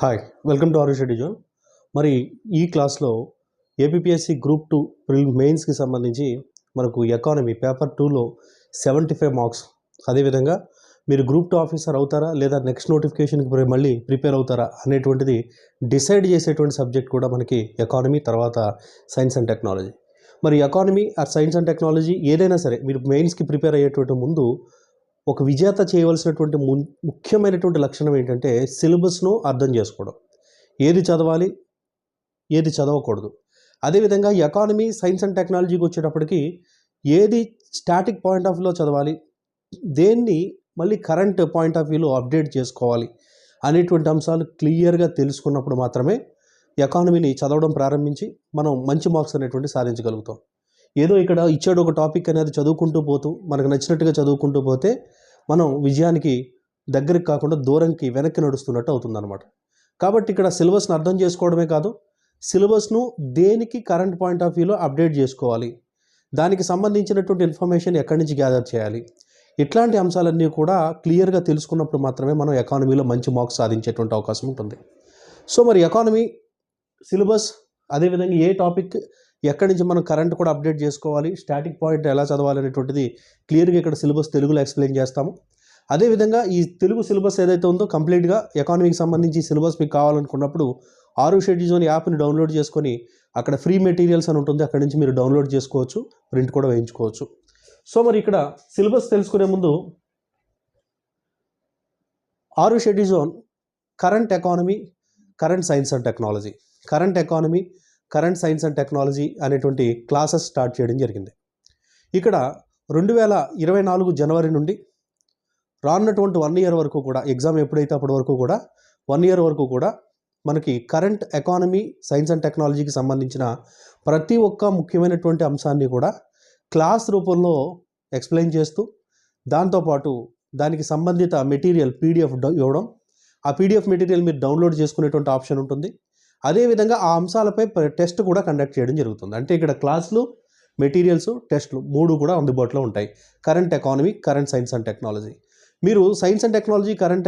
Hi welcome to Aarush zone. మరి ఈ క్లాస్లో ఏపీఎస్సి గ్రూప్ 2 ప్రిలిమ్ మెయిన్స్కి సంబంధించి మనకు ఎకానమీ పేపర్ 2లో 75 మార్క్స్, అదేవిధంగా మీరు గ్రూప్ 2 ఆఫీసర్ అవుతారా లేదా నెక్స్ట్ నోటిఫికేషన్కి మళ్ళీ ప్రిపేర్ అవుతారా అనేటువంటిది డిసైడ్ చేసేటువంటి సబ్జెక్ట్ కూడా మనకి ఎకానమీ, తర్వాత సైన్స్ అండ్ టెక్నాలజీ. మరి economy are science and technology ఏదైనా సరే మీరు మెయిన్స్కి ప్రిపేర్ అయ్యేటువంటి ముందు ఒక విజేత చేయవలసినటువంటి ముఖ్యమైనటువంటి లక్షణం ఏంటంటే సిలబస్ను అర్థం చేసుకోవడం. ఏది చదవాలి, ఏది చదవకూడదు. అదేవిధంగా ఎకానమీ, సైన్స్ అండ్ టెక్నాలజీకి వచ్చేటప్పటికి ఏది స్టాటిక్ పాయింట్ ఆఫ్ వ్యూలో చదవాలి, దేన్ని మళ్ళీ కరెంట్ పాయింట్ ఆఫ్ వ్యూలో అప్డేట్ చేసుకోవాలి అనేటువంటి అంశాలు క్లియర్గా తెలుసుకున్నప్పుడు మాత్రమే ఎకానమీని చదవడం ప్రారంభించి మనం మంచి మార్క్స్ అనేటువంటి సాధించగలుగుతాం. ఏదో ఇక్కడ ఇచ్చాడు ఒక టాపిక్ అనేది చదువుకుంటూ పోతూ మనకు నచ్చినట్టుగా చదువుకుంటూ పోతే మనం విజయానికి దగ్గరికి కాకుండా దూరంకి వెనక్కి నడుస్తున్నట్టు అవుతుందన్నమాట. కాబట్టి ఇక్కడ సిలబస్ను అర్థం చేసుకోవడమే కాదు, సిలబస్ను దేనికి కరెంట్ పాయింట్ ఆఫ్ వ్యూలో అప్డేట్ చేసుకోవాలి, దానికి సంబంధించినటువంటి ఇన్ఫర్మేషన్ ఎక్కడి నుంచి గ్యాదర్ చేయాలి, ఇట్లాంటి అంశాలన్నీ కూడా క్లియర్గా తెలుసుకున్నప్పుడు మాత్రమే మనం ఎకానమీలో మంచి మార్క్స్ సాధించేటువంటి అవకాశం ఉంటుంది. సో మరి ఎకానమీ సిలబస్, అదేవిధంగా ఏ టాపిక్ ఎక్కడి నుంచి మనం కరెంట్ కూడా అప్డేట్ చేసుకోవాలి, స్టాటిక్ పాయింట్ ఎలా చదవాలి అనేటువంటిది క్లియర్గా ఇక్కడ సిలబస్ తెలుగులో ఎక్స్ప్లెయిన్ చేస్తాము. అదేవిధంగా ఈ తెలుగు సిలబస్ ఏదైతే ఉందో కంప్లీట్గా ఎకానమీకి సంబంధించి సిలబస్ మీకు కావాలనుకున్నప్పుడు ఆరుష్ జోన్ యాప్ని డౌన్లోడ్ చేసుకొని అక్కడ ఫ్రీ మెటీరియల్స్ అని ఉంటుంది, అక్కడి నుంచి మీరు డౌన్లోడ్ చేసుకోవచ్చు, ప్రింట్ కూడా వేయించుకోవచ్చు. సో మరి ఇక్కడ సిలబస్ తెలుసుకునే ముందు Aarush zone current economy, current science and technology, current economy, current science and technology అనేటువంటి క్లాసెస్ స్టార్ట్ చేయడం జరిగింది. ఇక్కడ 2024 జనవరి నుండి రానున్నటువంటి 1 ఇయర్ వరకు కూడా, ఎగ్జామ్ ఎప్పుడైతే అప్పటి వరకు కూడా 1 ఇయర్ వరకు కూడా మనకి కరెంట్ ఎకానమీ, సైన్స్ అండ్ టెక్నాలజీకి సంబంధించిన ప్రతి ఒక్క ముఖ్యమైనటువంటి అంశాన్ని కూడా క్లాస్ రూపంలో ఎక్స్ప్లెయిన్ చేస్తూ, దాంతోపాటు దానికి సంబంధిత మెటీరియల్ పీడిఎఫ్ ఇవ్వడం, ఆ పీడిఎఫ్ మెటీరియల్ మీరు డౌన్లోడ్ చేసుకునేటువంటి ఆప్షన్ ఉంటుంది. అదేవిధంగా ఆ అంశాలపై టెస్ట్ కూడా కండక్ట్ చేయడం జరుగుతుంది. అంటే ఇక్కడ క్లాసులు, మెటీరియల్స్, టెస్టులు 3 కూడా అందుబాటులో ఉంటాయి. Current economy, current science and technology. మీరు సైన్స్ అండ్ టెక్నాలజీ, కరెంట్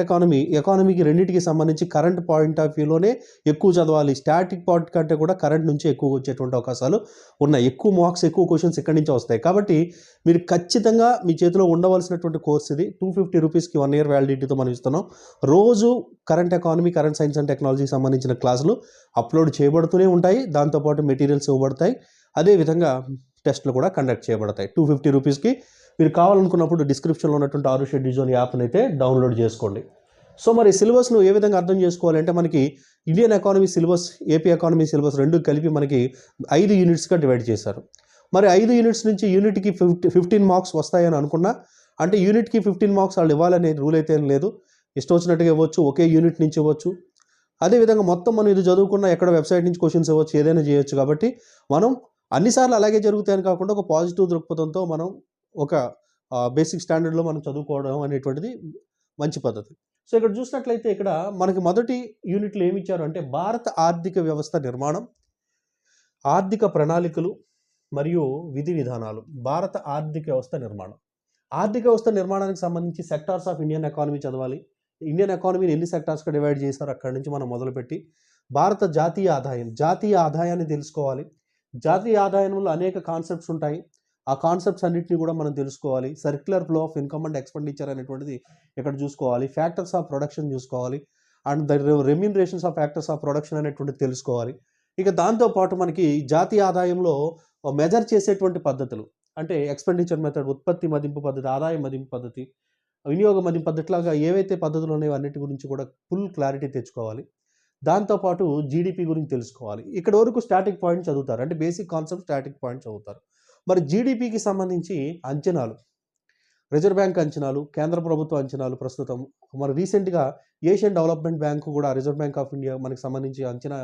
ఎకానమీకి రెండింటికి సంబంధించి కరెంట్ పాయింట్ ఆఫ్ వ్యూలోనే ఎక్కువ చదవాలి. స్టాటిక్ పాయింట్ కంటే కూడా కరెంట్ నుంచి ఎక్కువ వచ్చేటువంటి అవకాశాలు ఉన్నాయి. ఎక్కువ మార్క్స్, ఎక్కువ క్వశ్చన్స్ ఇక్కడి నుంచే వస్తాయి. కాబట్టి మీరు ఖచ్చితంగా మీ చేతిలో ఉండవలసినటువంటి కోర్స్ ఇది. 250 రూపీస్కి 1 ఇయర్ వ్యాలిడిటీతో మనం ఇస్తున్నాం. రోజు current economy, current science and టెక్నాలజీకి సంబంధించిన క్లాసులు అప్లోడ్ చేయబడుతూనే ఉంటాయి. దాంతోపాటు మెటీరియల్స్ ఇవ్వబడతాయి. అదేవిధంగా టెస్టులు కూడా కండక్ట్ చేయబడతాయి. 250 రూపీస్కి మీరు కావాలనుకున్నప్పుడు డిస్క్రిప్షన్లో ఉన్నటువంటి ఆరుష్ జోన్ యాప్ని అయితే డౌన్లోడ్ చేసుకోండి. సో మరి సిలబస్ను ఏ విధంగా అర్థం చేసుకోవాలంటే మనకి Indian economy syllabus, AP economy syllabus రెండు కలిపి మనకి 5 యూనిట్స్గా డివైడ్ చేశారు. మరి 5 యూనిట్స్ నుంచి యూనిట్కి 15 మార్క్స్ వస్తాయని అనుకున్నా, అంటే యూనిట్కి 15 మార్క్స్ వాళ్ళు ఇవ్వాలనే రూల్ అయితే ఏం లేదు. ఇష్టం వచ్చినట్టుగా ఇవ్వచ్చు, ఒకే యూనిట్ నుంచి ఇవ్వచ్చు. అదేవిధంగా మొత్తం మనం ఇది చదువుకున్న ఎక్కడ వెబ్సైట్ నుంచి క్వశ్చన్స్ ఇవ్వచ్చు, ఏదైనా చేయొచ్చు. కాబట్టి మనం అన్నిసార్లు అలాగే జరుగుతాయని కాకుండా ఒక పాజిటివ్ దృక్పథంతో మనం ఒక బేసిక్ స్టాండర్డ్లో మనం చదువుకోవడం అనేటువంటిది మంచి పద్ధతి. సో ఇక్కడ చూసినట్లయితే ఇక్కడ మనకి మొదటి యూనిట్లో ఏమి ఇచ్చారు అంటే భారత ఆర్థిక వ్యవస్థ నిర్మాణం, ఆర్థిక ప్రణాళికలు మరియు విధి విధానాలు. భారత ఆర్థిక వ్యవస్థ నిర్మాణం, ఆర్థిక వ్యవస్థ నిర్మాణానికి సంబంధించి సెక్టార్స్ ఆఫ్ ఇండియన్ ఎకానమీ చదవాలి. ఇండియన్ ఎకానమీని ఎన్ని సెక్టార్స్గా డివైడ్ చేశారు అక్కడి నుంచి మనం మొదలుపెట్టి భారత జాతీయ ఆదాయాన్ని తెలుసుకోవాలి. జాతీయ ఆదాయంలో అనేక కాన్సెప్ట్స్ ఉంటాయి. ఆ కాన్సెప్ట్స్ అన్నింటినీ కూడా మనం తెలుసుకోవాలి. Circular flow of income and expenditure అనేటువంటిది ఇక్కడ చూసుకోవాలి. ఫ్యాక్టర్స్ ఆఫ్ ప్రొడక్షన్ చూసుకోవాలి. And the remunerations of factors of production అనేటువంటిది తెలుసుకోవాలి. ఇక దాంతోపాటు మనకి జాతీయ ఆదాయంలో మెజర్ చేసేటువంటి పద్ధతులు, అంటే ఎక్స్పెండిచర్ మెథడ్, ఉత్పత్తి మదింపు పద్ధతి, ఆదాయ మదింపు పద్ధతి, వినియోగ మదింపు పద్ధతిలాగా ఏవైతే పద్ధతులు ఉన్నాయో అన్నిటి గురించి కూడా ఫుల్ క్లారిటీ తెచ్చుకోవాలి. దాంతోపాటు జీడిపి గురించి తెలుసుకోవాలి. ఇక్కడ వరకు స్టాటిక్ పాయింట్ చదువుతారు, అంటే బేసిక్ కాన్సెప్ట్ స్టాటిక్ పాయింట్ చదువుతారు. మరి జీడిపికి సంబంధించి అంచనాలు, రిజర్వ్ బ్యాంక్ అంచనాలు, కేంద్ర ప్రభుత్వ అంచనాలు, ప్రస్తుతం మరి రీసెంట్గా ఏషియన్ డెవలప్మెంట్ బ్యాంకు కూడా, రిజర్వ్ బ్యాంక్ ఆఫ్ ఇండియా మనకి సంబంధించి అంచనా,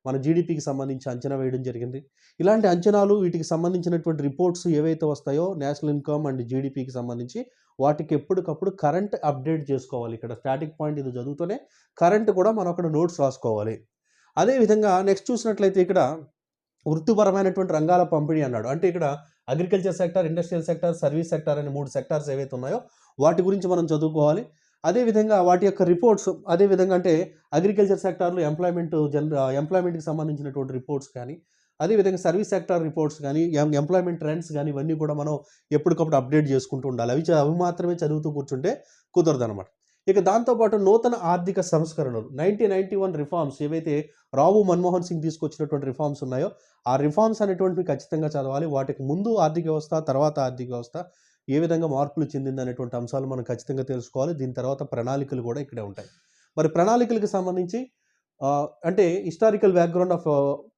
మన జీడిపికి సంబంధించి అంచనా వేయడం జరిగింది. ఇలాంటి అంచనాలు, వీటికి సంబంధించినటువంటి రిపోర్ట్స్ ఏవైతే వస్తాయో నేషనల్ ఇన్కమ్ అండ్ జీడిపికి సంబంధించి వాటికి ఎప్పటికప్పుడు కరెంట్ అప్డేట్ చేసుకోవాలి. ఇక్కడ స్టాటిక్ పాయింట్ ఇది చదువుతూనే కరెంట్ కూడా మనం అక్కడ నోట్స్ రాసుకోవాలి. అదేవిధంగా నెక్స్ట్ చూసినట్లయితే ఇక్కడ వృత్తిపరమైనటువంటి రంగాల పంపిణీ అన్నాడు. అంటే ఇక్కడ agriculture sector, industrial sector, service sector అనే 3 సెక్టార్స్ ఏవైతే ఉన్నాయో వాటి గురించి మనం చదువుకోవాలి. అదేవిధంగా వాటి యొక్క రిపోర్ట్స్, అదేవిధంగా అంటే అగ్రికల్చర్ సెక్టార్లో ఎంప్లాయ్మెంట్కి సంబంధించినటువంటి రిపోర్ట్స్ కానీ, అదేవిధంగా సర్వీస్ సెక్టార్ రిపోర్ట్స్ కానీ, ఎంప్లాయ్మెంట్ ట్రెండ్స్ కానీ ఇవన్నీ కూడా మనం ఎప్పటికప్పుడు అప్డేట్ చేసుకుంటూ ఉండాలి. అవి మాత్రమే చదువుతూ కూర్చుంటే కుదరదనమాట. ఇక దాంతోపాటు నూతన ఆర్థిక సంస్కరణలు 1991 రిఫార్మ్స్ ఏవైతే రావు మన్మోహన్ సింగ్ తీసుకొచ్చినటువంటి రిఫార్మ్స్ ఉన్నాయో, ఆ రిఫార్మ్స్ అనేటువంటివి ఖచ్చితంగా చదవాలి. వాటికి ముందు ఆర్థిక వ్యవస్థ, తర్వాత ఆర్థిక వ్యవస్థ ఏ విధంగా మార్పులు చెందిందనేటువంటి అంశాలు మనం ఖచ్చితంగా తెలుసుకోవాలి. దీని తర్వాత ప్రణాళికలు కూడా ఇక్కడే ఉంటాయి. మరి ప్రణాళికలకు సంబంధించి అంటే హిస్టారికల్ బ్యాక్‌గ్రౌండ్ ఆఫ్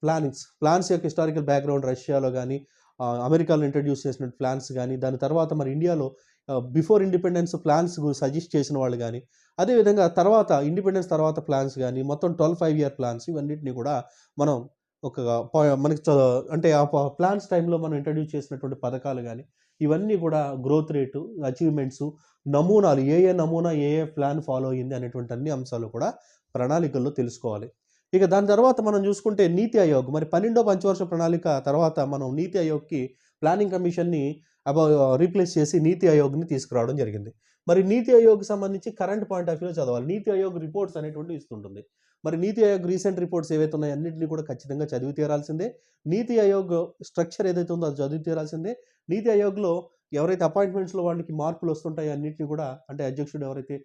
ప్లాన్స్ యొక్క హిస్టారికల్ బ్యాక్‌గ్రౌండ్ రష్యాలో గాని, అమెరికాలో ఇంట్రొడ్యూస్ చేసిన ప్లాన్స్ గాని, దాని తర్వాత మరి ఇండియాలో బిఫోర్ ఇండిపెండెన్స్ ప్లాన్స్ సజెస్ట్ చేసిన వాళ్ళు గాని, అదేవిధంగా తర్వాత ఇండిపెండెన్స్ తర్వాత ప్లాన్స్ గాని, మొత్తం 5 ఇయర్ ప్లాన్స్ ఇవన్నిటిని కూడా మనం ఒక మనకి అంటే ఆ ప్లాన్స్ టైంలో మనం ఇంట్రొడ్యూస్ చేసినటువంటి పథకాలు గాని, ఇవన్నీ కూడా గ్రోత్ రేటు, అచీవ్‌మెంట్సు, నమూనాలు నమూనా ప్లాన్ ఫాలో అయింది అనేటువంటి అన్ని అంశాలు కూడా ప్రణాళికల్లో తెలుసుకోవాలి. ఇక దాని తర్వాత మనం చూసుకుంటే నీతి ఆయోగ్ మరి 12వ పంచవర్ష ప్రణాళిక తర్వాత మనం నీతి ఆయోగ్‌కి ప్లానింగ్ కమిషన్‌ని రీప్లేస్ చేసి నీతి ఆయోగ్‌ని తీసుకురావడం జరిగింది. మరి నీతి ఆయోగ్‌కి సంబంధించి కరెంట్ పాయింట్ ఆఫ్ వ్యూలో చదవాలి. నీతి ఆయోగ్ రిపోర్ట్స్ అనేటువంటివి ఇస్తుంటుంది. మరి నీతి ఆయోగ్ రీసెంట్ రిపోర్ట్స్ ఏవైతే ఉన్నాయో అన్నిటిని కూడా ఖచ్చితంగా చదివి తీరాల్సిందే. నీతి ఆయోగ్ స్ట్రక్చర్ ఏదైతే ఉందో అది చదివి తీరాల్సిందే. నీతి ఆయోగ్‌లో ఎవరైతే అపాయింట్మెంట్స్‌లో వాళ్ళకి మార్పులు వస్తుంటాయో అన్నిటిని కూడా అంటే అధ్యక్షుడు ఎవరైతే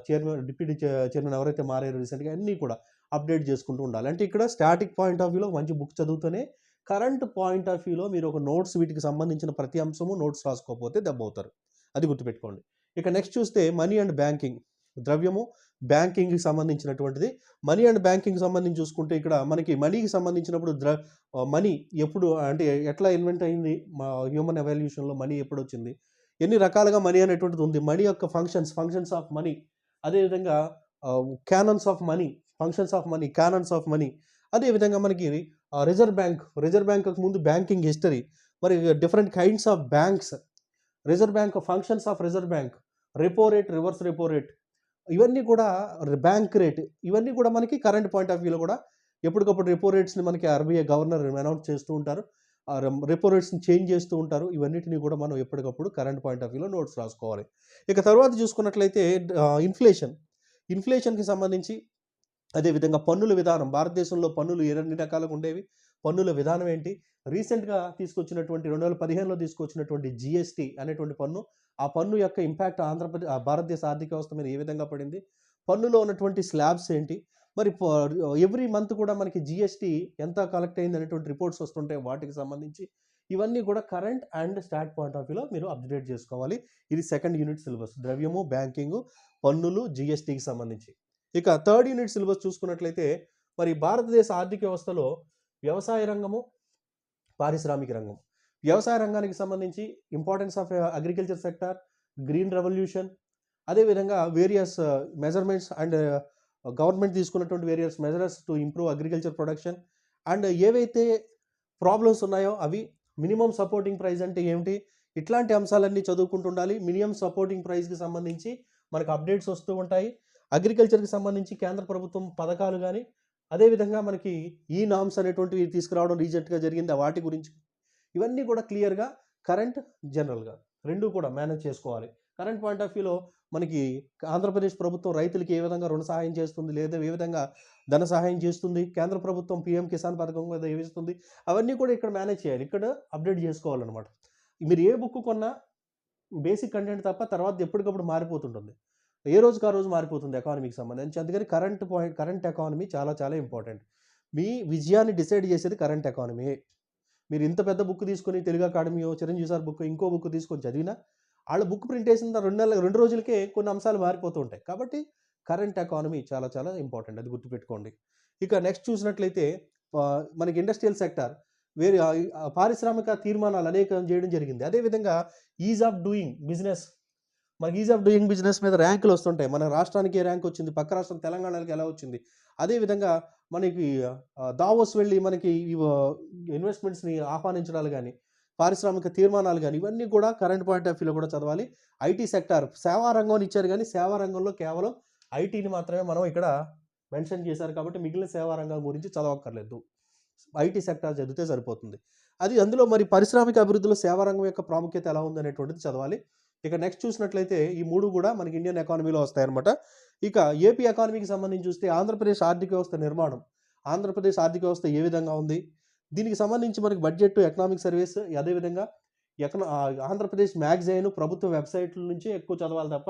చైర్మన్, డిప్యూటీ చైర్మన్ ఎవరైతే మారారో రీసెంట్‌గా అన్నీ కూడా అప్డేట్ చేసుకుంటూ ఉండాలి. అంటే ఇక్కడ స్టాటిక్ పాయింట్ ఆఫ్ వ్యూలో మంచి బుక్ చదువుతూనే కరెంట్ పాయింట్ ఆఫ్ వ్యూలో మీరు ఒక నోట్స్ వీటికి సంబంధించిన ప్రతి అంశము నోట్స్ రాసుకోకపోతే దెబ్బవుతారు. అది గుర్తుపెట్టుకోండి. ఇక నెక్స్ట్ చూస్తే మనీ అండ్ బ్యాంకింగ్. ద్రవ్యము, బ్యాంకింగ్‌కి సంబంధించినటువంటిది. మనీ అండ్ బ్యాంకింగ్‌కి సంబంధించి చూసుకుంటే ఇక్కడ మనకి మనీకి సంబంధించినప్పుడు మనీ ఎప్పుడు అంటే ఎట్లా ఇన్వెంట్ అయింది? హ్యూమన్ ఎవల్యూషన్‌లో మనీ ఎప్పుడొచ్చింది? ఎన్ని రకాలుగా మనీ అనేటువంటిది ఉంది. మనీ యొక్క ఫంక్షన్స్ ఆఫ్ మనీ. అదేవిధంగా functions of money, canons of money. అదేవిధంగా మనకి రిజర్వ్ బ్యాంక్‌కి ముందు బ్యాంకింగ్ హిస్టరీ. మరి different kinds of banks, reserve bank, functions of reserve bank, repo rate, reverse repo rate, ఇవన్నీ కూడా బ్యాంక్ రేట్, ఇవన్నీ కూడా మనకి కరెంట్ పాయింట్ ఆఫ్ వ్యూలో కూడా ఎప్పటికప్పుడు రెపో రేట్స్‌ని మనకి ఆర్‌బీఐ గవర్నర్ అనౌన్స్ చేస్తూ ఉంటారు. రెపో రేట్స్‌ని చేంజ్ చేస్తూ ఉంటారు. ఇవన్నిటిని కూడా మనం ఎప్పటికప్పుడు కరెంట్ పాయింట్ ఆఫ్ వ్యూలో నోట్స్ రాసుకోవాలి. ఇక తర్వాత చూసుకున్నట్లయితే ఇన్ఫ్లేషన్‌కి సంబంధించి అదేవిధంగా పన్నుల విధానం. భారతదేశంలో పన్నులు ఎన్ని రకాలుగా ఉండేవి? పన్నుల విధానం ఏంటి? రీసెంట్‌గా తీసుకొచ్చినటువంటి 2015లో తీసుకొచ్చినటువంటి జీఎస్టీ అనేటువంటి పన్ను. ఆ పన్ను యొక్క ఇంపాక్ట్ భారతదేశ ఆర్థిక వ్యవస్థ మీద ఏ విధంగా పడింది? పన్నులో ఉన్నటువంటి స్లాబ్స్ ఏంటి? మరి ఎవ్రీ మంత్ కూడా మనకి జీఎస్టీ ఎంత కలెక్ట్ అయింది అనేటువంటి రిపోర్ట్స్ వస్తుంటాయి. వాటికి సంబంధించి ఇవన్నీ కూడా current and start point of వ్యూలో మీరు అప్డేట్ చేసుకోవాలి. ఇది సెకండ్ యూనిట్ సిలబస్. ద్రవ్యము, బ్యాంకింగు, పన్నులు, జీఎస్టీకి సంబంధించి. ఇక థర్డ్ యూనిట్ సిలబస్ చూసుకున్నట్లయితే మరి భారతదేశ ఆర్థిక వ్యవస్థలో వ్యవసాయ రంగము, పారిశ్రామిక రంగం. వ్యవసాయ రంగానికి సంబంధించి importance of agriculture sector, green revolution, అదేవిధంగా వేరియస్ మెజర్మెంట్స్ అండ్ గవర్నమెంట్ తీసుకున్నటువంటి various measures to improve agriculture production and ఏవైతే ప్రాబ్లమ్స్ ఉన్నాయో అవి. మినిమం సపోర్టింగ్ ప్రైస్ అంటే ఏమిటి? ఇట్లాంటి అంశాలన్నీ చదువుకుంటూ ఉండాలి. మినిమం సపోర్టింగ్ ప్రైస్‌కి సంబంధించి మనకు అప్డేట్స్ వస్తూ ఉంటాయి. అగ్రికల్చర్‌కి సంబంధించి కేంద్ర ప్రభుత్వం పథకాలు గాని, అదేవిధంగా మనకి ఈ నార్మ్స్ అనేటువంటివి తీసుకురావడం రీసెంట్‌గా జరిగింది. వాటి గురించి ఇవన్నీ కూడా క్లియర్‌గా కరెంట్, జనరల్‌గా 2 కూడా మేనేజ్ చేసుకోవాలి. కరెంట్ పాయింట్ ఆఫ్ వ్యూలో మనకి ఆంధ్రప్రదేశ్ ప్రభుత్వం రైతులకి ఏ విధంగా రుణ సహాయం చేస్తుంది, లేదా ఏ విధంగా ధన సహాయం చేస్తుంది, కేంద్ర ప్రభుత్వం పీఎం కిసాన్ పథకం మీద ఏమిస్తుంది, అవన్నీ కూడా ఇక్కడ మేనేజ్ చేయాలి. ఇక్కడ అప్డేట్ చేసుకోవాలన్నమాట. మీరు ఏ బుక్ కొన్నా బేసిక్ కంటెంట్ తప్ప తర్వాత ఎప్పటికప్పుడు మారిపోతుంటుంది. ఏ రోజుకి ఆ రోజు మారిపోతుంది ఎకానమీకి సంబంధించి. అందుకని కరెంట్ ఎకానమీ చాలా చాలా ఇంపార్టెంట్. మీ విజయాన్ని డిసైడ్ చేసేది కరెంట్ ఎకానమీ. మీరు ఇంత పెద్ద బుక్ తీసుకొని తెలుగు అకాడమీయో, చిరంజీవి సార్ బుక్, ఇంకో బుక్ తీసుకొని చదివినా ఆళ్ళ బుక్ ప్రింట్ చేసిన 2 రోజులకే కొన్ని అంశాలు మారిపోతూ ఉంటాయి. కాబట్టి కరెంట్ ఎకానమీ చాలా చాలా ఇంపార్టెంట్. అది గుర్తుపెట్టుకోండి. ఇక నెక్స్ట్ చూసినట్లయితే మనకి ఇండస్ట్రియల్ సెక్టార్ వేరే పారిశ్రామిక తీర్మానాలు అనేకం చేయడం జరిగింది. అదేవిధంగా ఈజ్ ఆఫ్ డూయింగ్ బిజినెస్. మనకి ఈజ్ ఆఫ్ డూయింగ్ బిజినెస్ మీద ర్యాంకులు వస్తుంటాయి. మన రాష్ట్రానికి ఏ ర్యాంక్ వచ్చింది, పక్క రాష్ట్రం తెలంగాణకి ఎలా వచ్చింది. అదేవిధంగా మనకి దావోస్ వెళ్ళి మనకి ఇన్వెస్ట్మెంట్స్‌ని ఆహ్వానించడాలు గాని, పారిశ్రామిక తీర్మానాలు గాని, ఇవన్నీ కూడా కరెంట్ పాయింట్ ఆఫ్ వ్యూలో కూడా చదవాలి. ఐటీ సెక్టార్ సేవా రంగం అని ఇచ్చారు గానీ, సేవా రంగంలో కేవలం ఐటీని మాత్రమే మనం ఇక్కడ మెన్షన్ చేశారు కాబట్టి మిగిలిన సేవా రంగం గురించి చదవక్కర్లేదు. ఐటీ సెక్టార్ చదివితే సరిపోతుంది. అందులో మరి పారిశ్రామిక అభివృద్ధిలో సేవా రంగం యొక్క ప్రాముఖ్యత ఎలా ఉందనేటువంటిది చదవాలి. ఇక నెక్స్ట్ చూసినట్లయితే ఈ 3 కూడా మనకి ఇండియన్ ఎకానమీలో వస్తాయన్నమాట. ఇక ఏపీ ఎకానమీకి సంబంధించి చూస్తే ఆంధ్రప్రదేశ్ ఆర్థిక వ్యవస్థ నిర్మాణం. ఆంధ్రప్రదేశ్ ఆర్థిక వ్యవస్థ ఏ విధంగా ఉంది? దీనికి సంబంధించి మనకి బడ్జెట్, ఎకనామిక్ సర్వేస్, అదేవిధంగా ఆంధ్రప్రదేశ్ మ్యాగజైన్, ప్రభుత్వ వెబ్‌సైట్‌ల నుంచి ఎక్కువ చదవాలి తప్ప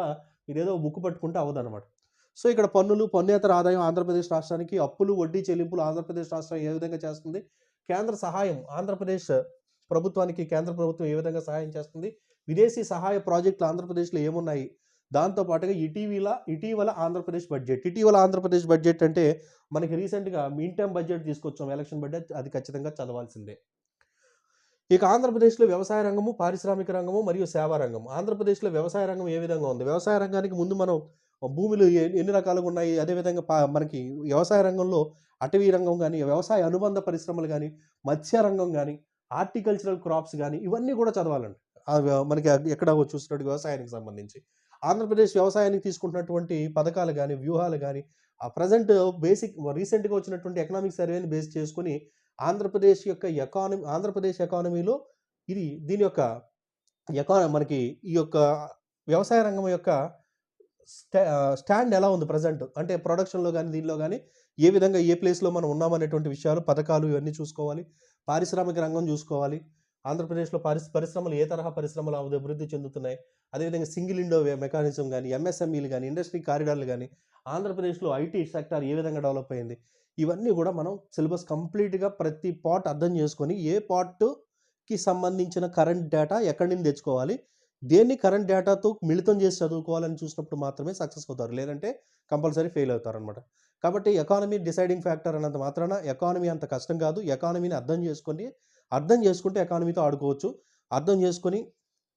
ఇదేదో బుక్ పట్టుకుంటే అవ్వదనమాట. సో, ఇక్కడ పన్నులు, పన్నేతర ఆదాయం ఆంధ్రప్రదేశ్ రాష్ట్రానికి, అప్పులు, వడ్డీ చెల్లింపులు ఆంధ్రప్రదేశ్ రాష్ట్రం ఏ విధంగా చేస్తుంది? కేంద్ర సహాయం ఆంధ్రప్రదేశ్ ప్రభుత్వానికి కేంద్ర ప్రభుత్వం ఏ విధంగా సహాయం చేస్తుంది? విదేశీ సహాయ ప్రాజెక్టులు ఆంధ్రప్రదేశ్‌లో ఏమున్నాయి? దాంతో పాటుగా ఇటీవల ఆంధ్రప్రదేశ్ బడ్జెట్ అంటే మనకి రీసెంట్‌గా మిడ్ టర్మ్ బడ్జెట్ తీసుకొచ్చాం. ఎలక్షన్ బడ్జెట్ అది ఖచ్చితంగా చదవాల్సిందే. ఇక ఆంధ్రప్రదేశ్‌లో వ్యవసాయ రంగము, పారిశ్రామిక రంగము మరియు సేవా రంగం. ఆంధ్రప్రదేశ్‌లో వ్యవసాయ రంగం ఏ విధంగా ఉంది? వ్యవసాయ రంగానికి ముందు మనం భూములు ఎన్ని రకాలుగా ఉన్నాయి? అదేవిధంగా మనకి వ్యవసాయ రంగంలో అటవీ రంగం గాని, వ్యవసాయ అనుబంధ పరిశ్రమలు గాని, మత్స్య రంగం గాని, హార్టికల్చరల్ క్రాప్స్ గాని ఇవన్నీ కూడా చదవాలండి. మనకి ఎక్కడ చూసినట్టు వ్యవసాయానికి సంబంధించి. ఆంధ్రప్రదేశ్ వ్యవసాయానికి తీసుకుంటున్నటువంటి పథకాలు గాని, వ్యూహాలు గాని, ప్రెజెంట్ రీసెంట్‌గా వచ్చినటువంటి ఎకనామిక్ సర్వేని బేస్ చేసుకొని ఆంధ్రప్రదేశ్ ఎకానమీలో దీని యొక్క మనకి ఈ యొక్క వ్యవసాయ రంగం యొక్క స్టాండ్ ఎలా ఉంది ప్రెజెంట్? అంటే ప్రొడక్షన్‌లో గాని, దీనిలో గాని ఏ విధంగా ఏ ప్లేస్‌లో మనం ఉన్నామనేటువంటి విషయాలు, పథకాలు ఇవన్నీ చూసుకోవాలి. పారిశ్రామిక రంగం చూసుకోవాలి. ఆంధ్రప్రదేశ్‌లో పరిశ్రమలు ఏ తరహా పరిశ్రమలు అభివృద్ధి చెందుతున్నాయి? అదేవిధంగా సింగిల్ విండో మెకానిజం గాని, ఎంఎస్ఎంఈలు గాని, ఇండస్ట్రీ కారిడార్‌లు గాని, ఆంధ్రప్రదేశ్‌లో ఐటీ సెక్టార్ ఏ విధంగా డెవలప్ అయింది? ఇవన్నీ గూడా మనం సిలబస్ కంప్లీట్‌గా ప్రతి పార్ట్ అర్థం చేసుకొని, ఏ పార్ట్‌కి సంబంధించిన కరెంట్ డేటా ఎక్కడి నుంచి తెచ్చుకోవాలి? దేన్ని కరెంట్ డేటాతో మిళితం చేసి చదువుకోవాలని చూసినప్పుడు మాత్రమే సక్సెస్ అవుతారు. లేదంటే కంపల్సరీ ఫెయిల్ అవుతారనమాట. కాబట్టి ఎకానమీ డిసైడింగ్ ఫ్యాక్టర్ అన్నంత మాత్రాన ఎకానమీ అంత కష్టం కాదు. ఎకానమీని అర్థం చేసుకుంటే ఎకానమీతో ఆడుకోవచ్చు. అర్థం చేసుకొని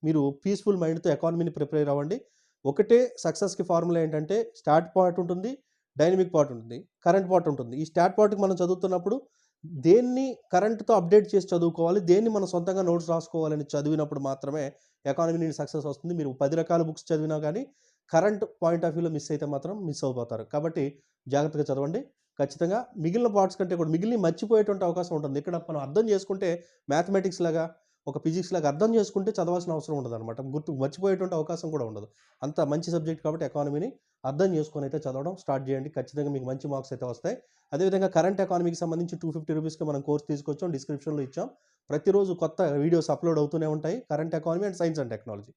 మీరు పీస్‌ఫుల్ మైండ్‌తో ఎకానమీని ప్రిపేర్ అవ్వండి. ఒకటే సక్సెస్‌కి ఫార్ములా ఏంటంటే స్టార్ట్ పార్ట్ ఉంటుంది, డైనమిక్ పార్ట్ ఉంటుంది, కరెంట్ పార్ట్ ఉంటుంది. ఈ స్టార్ట్ పార్ట్‌కి మనం చదువుతున్నప్పుడు దేన్ని కరెంట్‌తో అప్డేట్ చేసి చదువుకోవాలి, దేన్ని మనం సొంతంగా నోట్స్ రాసుకోవాలని చదివినప్పుడు మాత్రమే ఎకానమీ నుండి సక్సెస్ వస్తుంది. మీరు 10 రకాల బుక్స్ చదివినా గానీ కరెంట్ పాయింట్ ఆఫ్ వ్యూలో మిస్ అయితే మాత్రం మిస్ అయిపోతారు. కాబట్టి జాగ్రత్తగా చదవండి. ఖచ్చితంగా మిగిలిన పార్ట్స్ కంటే కూడా మిగిలినవి మర్చిపోయేటువంటి అవకాశం ఉంటుంది. ఇక్కడ మనం అర్థం చేసుకుంటే మ్యాథమెటిక్స్ లాగా, ఒక ఫిజిక్స్ లాగా అర్థం చేసుకుంటే చదవాల్సిన అవసరం ఉండదనమాట. మర్చిపోయేటువంటి అవకాశం కూడా ఉండదు. అంత మంచి సబ్జెక్ట్ కాబట్టి ఎకానమీని అర్థం చేసుకొని అయితే చదవడం స్టార్ట్ చేయండి. ఖచ్చితంగా మీకు మంచి మార్క్స్ అయితే వస్తాయి. అదేవిధంగా కరెంట్ ఎకానమీకి సంబంధించి 250 రూపీస్‌కి మనం కోర్స్ తీసుకొచ్చాం. డిస్క్రిప్షన్‌లో ఇచ్చాం. ప్రతిరోజు కొత్త వీడియోస్ అప్‌లోడ్ అవుతూనే ఉంటాయి. Current economy and science and technology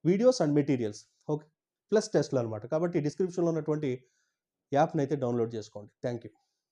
videos and materials. Okay. Plus టెస్ట్‌లు అనమాట. కాబట్టి డిస్క్రిప్షన్‌లో ఉన్నటువంటి యాప్‌నైతే డౌన్‌లోడ్ చేసుకోండి. Thank you.